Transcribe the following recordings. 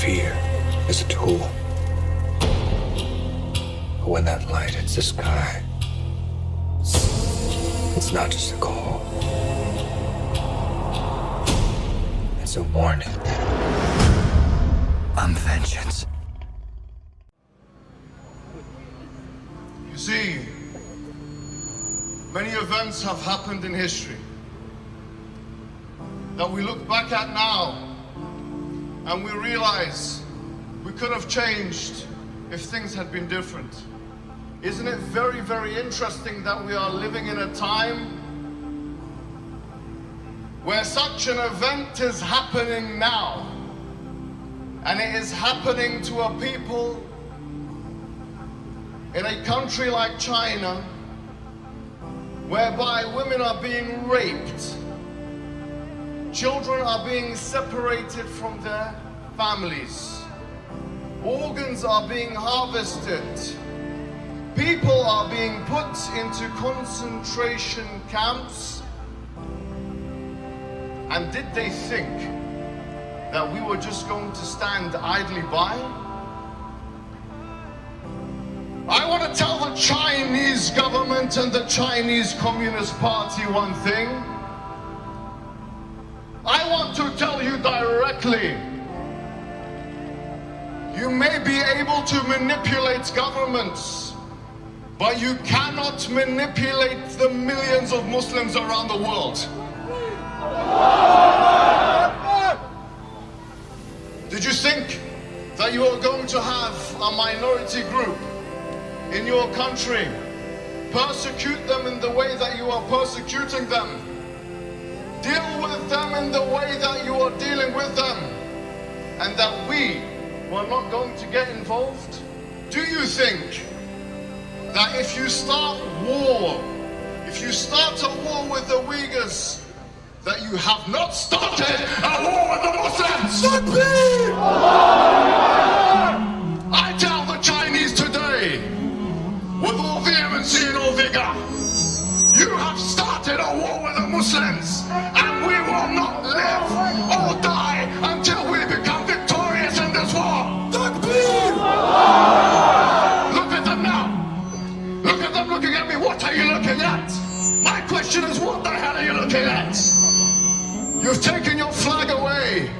fear is a tool. But when that light hits the sky, it's not just a call. It's a warning. I'm vengeance. You see, many events have happened in history that we look back at now and we realize we could have changed if things had been different. Isn't it very, very interesting that we are living in a time where such an event is happening now, and it is happening to a people in a country like China, whereby women are being raped, children are being separated from their families, organs are being harvested, people are being put into concentration camps. And did they think that we were just going to stand idly by? I want to tell the Chinese government and the Chinese Communist Party one thing. I want to tell you directly, you may be able to manipulate governments, but you cannot manipulate the millions of Muslims around the world. Did you think that you were going to have a minority group in your country persecute them in the way that you are persecuting them, deal with them in the way that you are dealing with them, and that we were not going to get involved? Do you think that if you start war, if you start a war with the Uyghurs, that you have not started a war with the Muslims? I tell the Chinese today, with all vehemency and all vigor, you have started a war with the Muslims, and we will not live or die until we become victorious in this war. Look at them now. Look at them looking at me. What are you looking at? My question is, what the hell are you looking at? You've taken your flag away,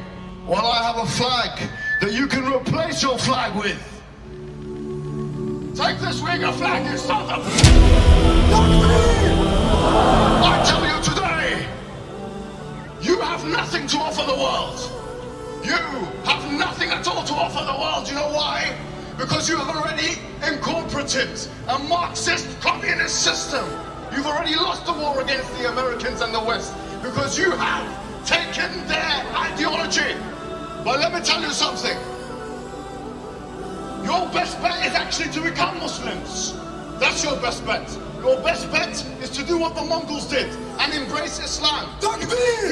while I have a flag that you can replace your flag with. Take this Uyghur flag, you son of... I tell you today, you have nothing to offer the world. You have nothing at all to offer the world. You know why? Because you have already incorporated a Marxist communist system. You've already lost the war against the Americans and the West, because you have taken their ideology. But let me tell you something. Your best bet is actually to become Muslims. That's your best bet. Your best bet is to do what the Mongols did and embrace Islam. You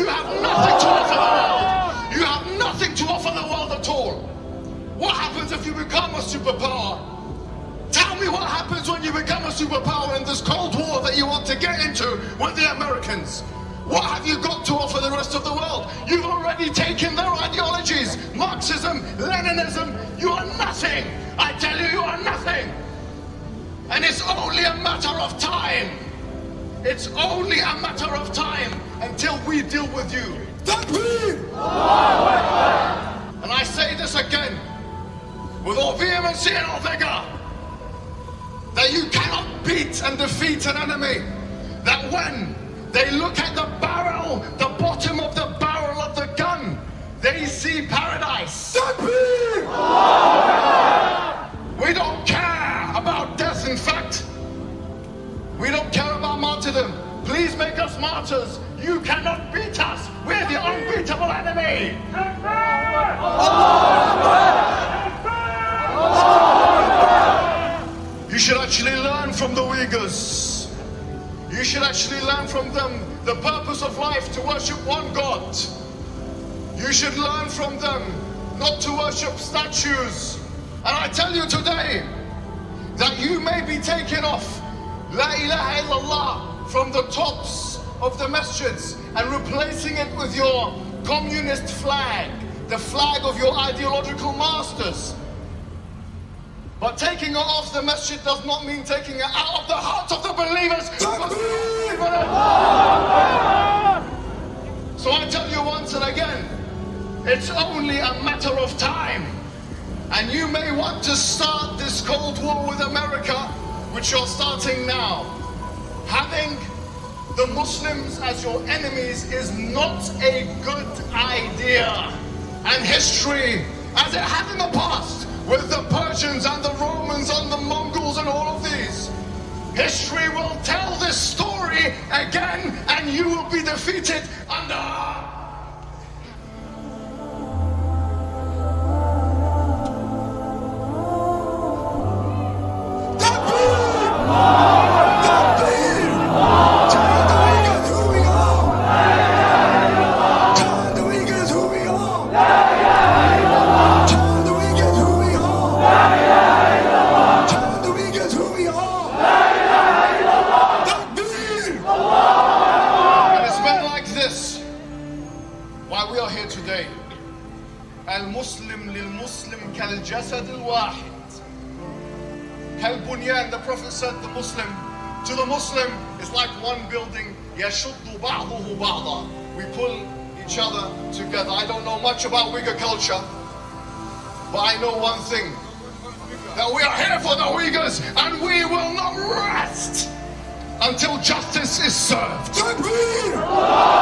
have nothing to offer the world. You have nothing to offer the world at all. What happens if you become a superpower? Tell me what happens when you become a superpower in this Cold War that you want to get into with the Americans. What have you got to offer the rest of the world? You've already taken their ideologies. Marxism, Leninism, you are nothing. I tell you, you are nothing. And it's only a matter of time. It's only a matter of time until we deal with you. And I say this again, with all vehemency and all vigor, that you cannot beat and defeat an enemy. That when they look at the barrel, the bottom of the barrel of the gun, they see paradise. We don't care about death, in fact. We don't care about martyrdom. Please make us martyrs. You cannot beat us. We're the unbeatable enemy. You should actually learn from the Uyghurs. You should actually learn from them the purpose of life, to worship one God. You should learn from them not to worship statues. And I tell you today that you may be taking off La ilaha illallah from the tops of the masjids and replacing it with your communist flag, the flag of your ideological masters. But taking it off the masjid does not mean taking it out of the hearts of the believers. So I tell you once and again, it's only a matter of time. And you may want to start this Cold War with America, which you're starting now. Having the Muslims as your enemies is not a good idea. And history, as it had in the past, with the Persians and the Romans and the Mongols and all of these, history will tell this story again, and you will be defeated under... Why we are here today. Al-Muslim lil-Muslim kal-jasad al-wahid. Kal-bunyan, the Prophet said the Muslim to the Muslim is like one building. Yashuddu ba'duhu ba'da. We pull each other together. I don't know much about Uyghur culture, but I know one thing, that we are here for the Uyghurs and we will not rest until justice is served. Takbir!